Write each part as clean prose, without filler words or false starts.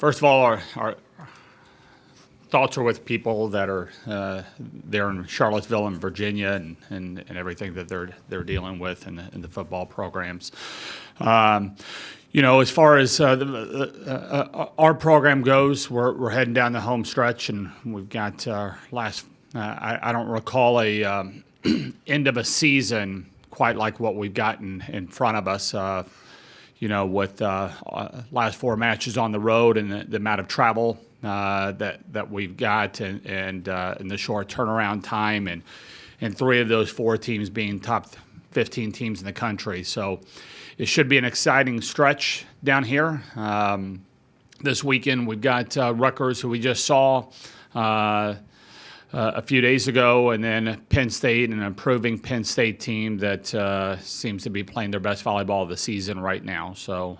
First of all, our thoughts are with people that are there in Charlottesville and Virginia and everything that they're dealing with in the football programs. As far as our program goes, we're heading down the home stretch, and we've got I don't recall a end of a season quite like what we've gotten in front of us. With last 4 matches on the road and the amount of travel that we've got, and the short turnaround time, and 3 of those 4 teams being top 15 teams in the country. So it should be an exciting stretch down here. This weekend we've got Rutgers, who we just saw a few days ago, and then Penn State, an improving Penn State team that seems to be playing their best volleyball of the season right now. So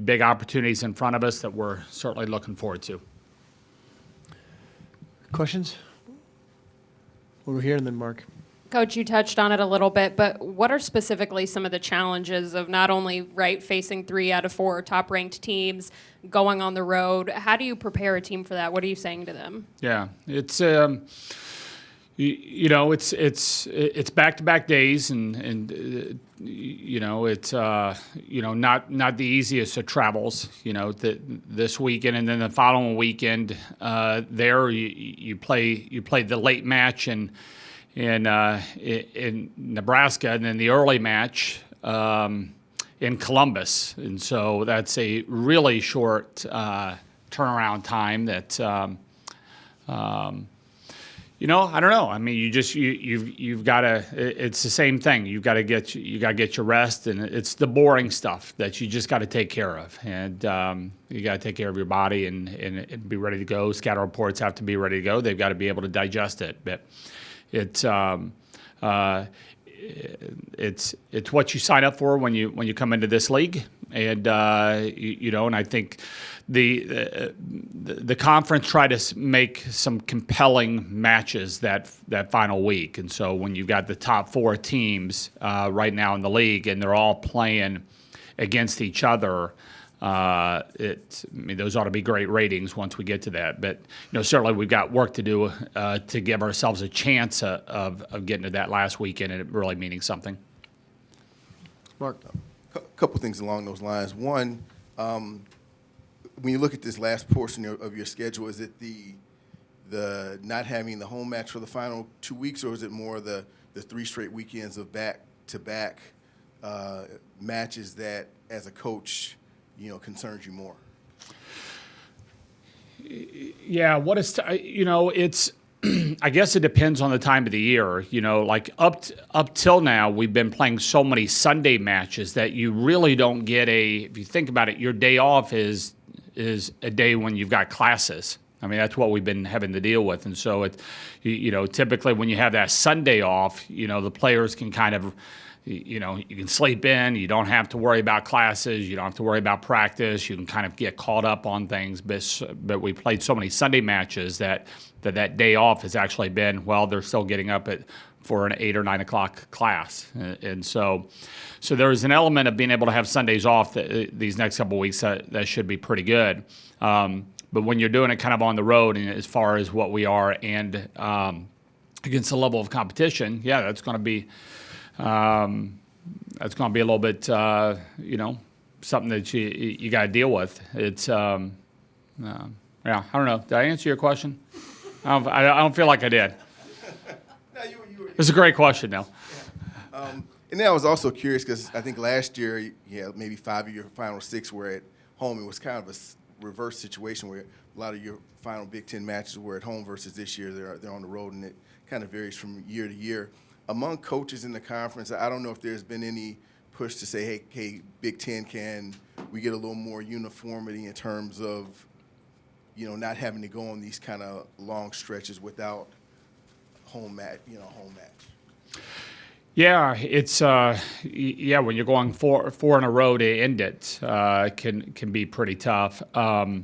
big opportunities in front of us that we're certainly looking forward to. Questions? Over here, and then Mark. Coach, you touched on it a little bit, but what are specifically some of the challenges of not only facing 3 out of 4 top-ranked teams, going on the road? How do you prepare a team for that? What are you saying to them? Yeah, it's it's back-to-back days, and it's not the easiest of travels. This weekend and then the following weekend, there you play the late match in Nebraska, and then the early match in Columbus, and so that's a really short turnaround time. That I don't know. I mean, you've got to. It's the same thing. You got to get your rest, and it's the boring stuff that you just got to take care of, and you got to take care of your body and be ready to go. Scatter reports have to be ready to go. They've got to be able to digest it, but. It's what you sign up for when you come into this league, and and I think the conference tried to make some compelling matches that final week, and so when you've got the top 4 teams right now in the league and they're all playing against each other. Those ought to be great ratings once we get to that. But certainly we've got work to do to give ourselves a chance of getting to that last weekend and it really meaning something. Mark, a couple things along those lines. One, when you look at this last portion of your schedule, is it the not having the home match for the final 2 weeks, or is it more the 3 straight weekends of back-to-back matches that, as a coach, concerns you more? Yeah, it's I guess it depends on the time of the year. Like up till now, we've been playing so many Sunday matches that you really don't get if you think about it, your day off is a day when you've got classes. I mean, that's what we've been having to deal with. And so typically when you have that Sunday off, the players can kind of, you can sleep in. You don't have to worry about classes. You don't have to worry about practice. You can kind of get caught up on things. But we played so many Sunday matches that day off has actually been, they're still getting up for an 8 or 9 o'clock class. And so there's an element of being able to have Sundays off these next couple of weeks that should be pretty good. But when you're doing it kind of on the road, and as far as what we are and against the level of competition, that's going to be a little bit, something that you got to deal with. It's, I don't know. Did I answer your question? I don't feel like I did. No, you were. It's a great question, though. Yeah. And then I was also curious because I think last year, maybe 5 of your final 6 were at home. It was kind of a reverse situation where a lot of your final Big Ten matches were at home versus this year they're on the road, and it kind of varies from year to year. Among coaches in the conference, I don't know if there's been any push to say, hey, Big Ten, can we get a little more uniformity in terms of, not having to go on these kind of long stretches without home match. Yeah, it's when you're going four in a row to end it, can be pretty tough. But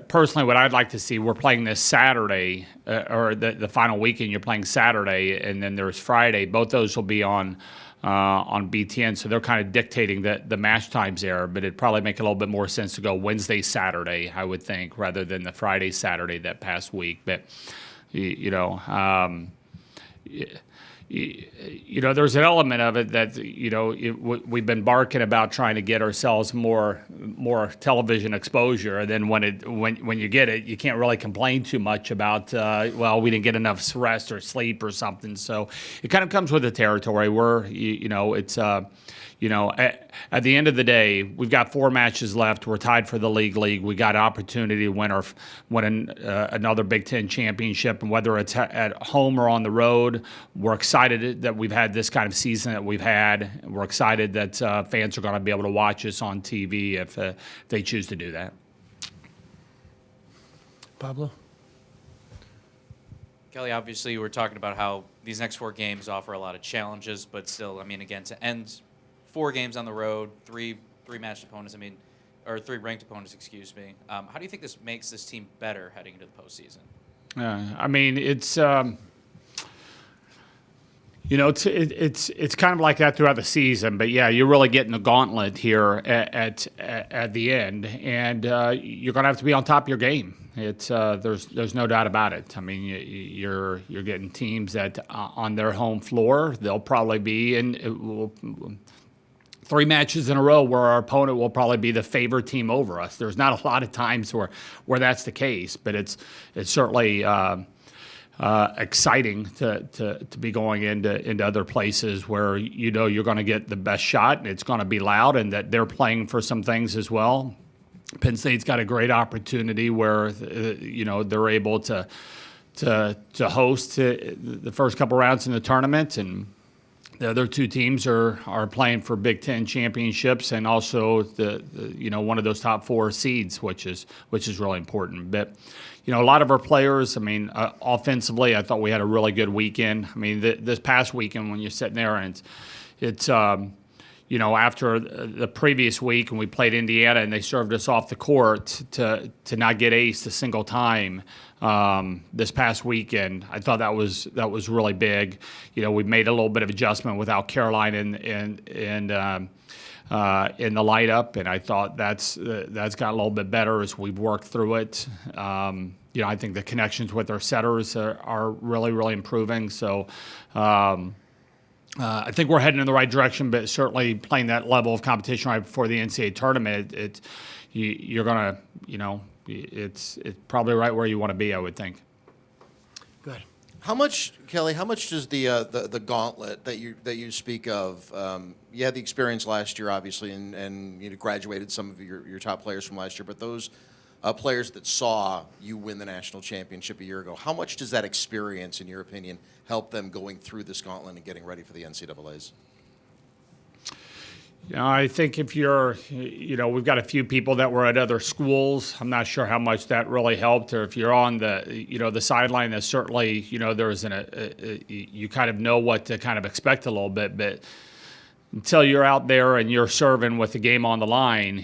personally, what I'd like to see, we're playing this Saturday, or the final weekend. You're playing Saturday, and then there's Friday. Both those will be on on BTN, so they're kind of dictating the match times there. But it'd probably make a little bit more sense to go Wednesday, Saturday, I would think, rather than the Friday, Saturday that past week. But there's an element of it that we've been barking about trying to get ourselves more television exposure, and then when you get it, you can't really complain too much about we didn't get enough rest or sleep or something. So it kind of comes with the territory. Where it's at the end of the day, we've got 4 matches left. We're tied for the league. We got an opportunity to win another Big Ten championship, and whether it's at home or on the road, we're excited that we've had this kind of season that we've had. We're excited that fans are going to be able to watch us on TV if they choose to do that. Pablo? Kelly, obviously, we're talking about how these next 4 games offer a lot of challenges, but still, again, to end 4 games on the road, three matched opponents, or 3 ranked opponents, excuse me. How do you think this makes this team better heading into the postseason? It's kind of like that throughout the season, but yeah, you're really getting the gauntlet here at the end, and you're going to have to be on top of your game. It's there's no doubt about it. You're getting teams that on their home floor, they'll probably be in 3 matches in a row where our opponent will probably be the favored team over us. There's not a lot of times where that's the case, but it's certainly exciting to be going into other places where you're going to get the best shot, and it's going to be loud, and that they're playing for some things as well. Penn State's got a great opportunity where they're able to host the first couple rounds in the tournament, and the other 2 teams are playing for Big Ten championships, and also the one of those top 4 seeds, which is really important. But a lot of our players, offensively, I thought we had a really good weekend. This past weekend, when you're sitting there and it's after the previous week, and we played Indiana and they served us off the court to not get aced a single time. This past weekend, I thought that was really big. We made a little bit of adjustment without Caroline in the lineup, and I thought that's got a little bit better as we've worked through it. I think the connections with our setters are really, really improving. So I think we're heading in the right direction, but certainly playing that level of competition right before the NCAA tournament, you're gonna, it's probably right where you want to be, I would think. Good. How much, Kelly? How much does the gauntlet that you speak of? You had the experience last year, obviously, and you graduated some of your top players from last year. But those players that saw you win the national championship a year ago, how much does that experience, in your opinion, help them going through this gauntlet and getting ready for the NCAA's? I think if you're, we've got a few people that were at other schools. I'm not sure how much that really helped, or if you're on the sideline, there's certainly, there's you kind of know what to kind of expect a little bit, but until you're out there and you're serving with the game on the line,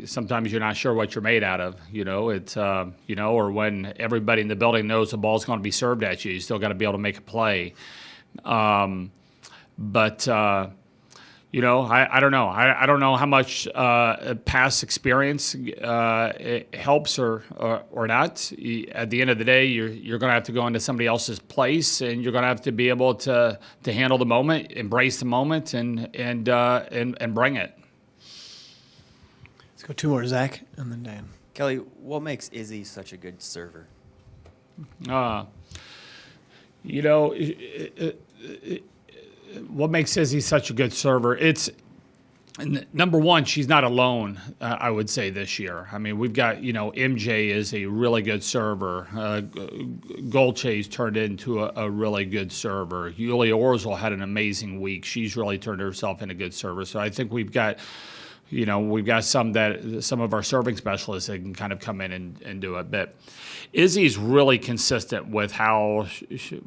sometimes you're not sure what you're made out of, or when everybody in the building knows the ball's going to be served at you, you still got to be able to make a play. But I don't know. I don't know how much past experience it helps or not. At the end of the day, you're going to have to go into somebody else's place, and you're going to have to be able to handle the moment, embrace the moment, and bring it. Let's go 2 more, Zach, and then Dan. Kelly, what makes Izzy such a good server? What makes Izzy such a good server? It's number one, she's not alone, I would say, this year. We've got, MJ is a really good server. Golche's turned into a really good server. Yulia Orzel had an amazing week. She's really turned herself into a good server. So I think we've got some of our serving specialists that can kind of come in and do it. But Izzy's really consistent with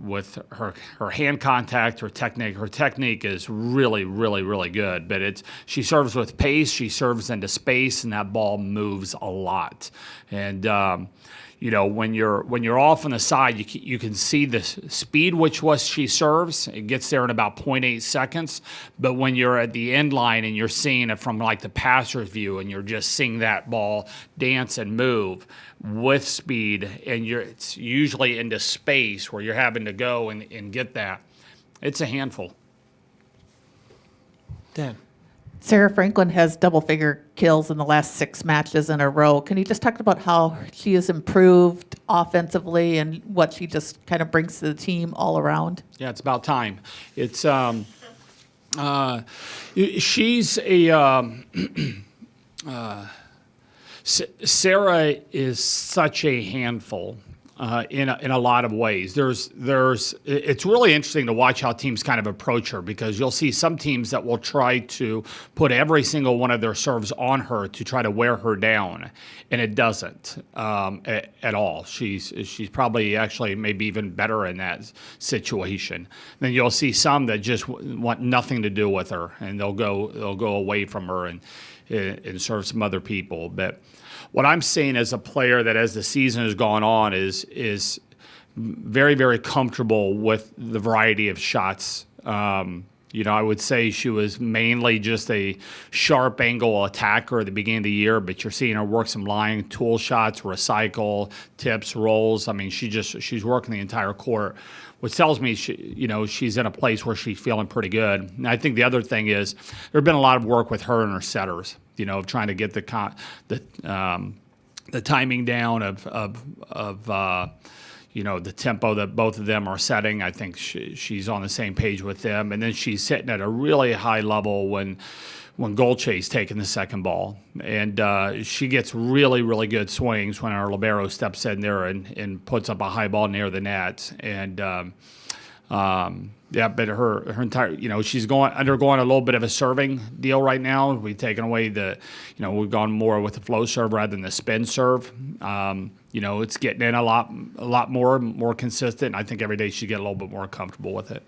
with her hand contact, her technique. Her technique is really, really, really good. But she serves with pace. She serves into space, and that ball moves a lot. And You know, when you're off on the side, you can see the speed which she serves. It gets there in about 0.8 seconds. But when you're at the end line and you're seeing it from like the passer's view, and you're just seeing that ball dance and move with speed, and it's usually into space where you're having to go and get that. It's a handful. Dan. Sarah Franklin has double-figure kills in the last 6 matches in a row. Can you just talk about how she has improved offensively and what she just kind of brings to the team all around? Yeah, it's about time. It's she's a Sarah is such a handful. In a lot of ways. It's really interesting to watch how teams kind of approach her, because you'll see some teams that will try to put every single one of their serves on her to try to wear her down, and it doesn't at all. She's probably actually maybe even better in that situation. Then you'll see some that just want nothing to do with her, and they'll go away from her and serve some other people. But what I'm seeing as a player that, as the season has gone on, is very, very comfortable with the variety of shots. You know, I would say she was mainly just a sharp angle attacker at the beginning of the year, but you're seeing her work some line tool shots, recycle, tips, rolls. I mean, she's working the entire court, which tells me she's in a place where she's feeling pretty good. And I think the other thing is there's been a lot of work with her and her setters, you know, of trying to get the timing down of the tempo that both of them are setting. I think she's on the same page with them. And then she's sitting at a really high level when Golche's taking the second ball. And she gets really, really good swings when our libero steps in there and puts up a high ball near the net. And but her entire, she's undergoing a little bit of a serving deal right now. We've taken away we've gone more with the flow serve rather than the spin serve. It's getting in a lot more consistent. I think every day she get a little bit more comfortable with it.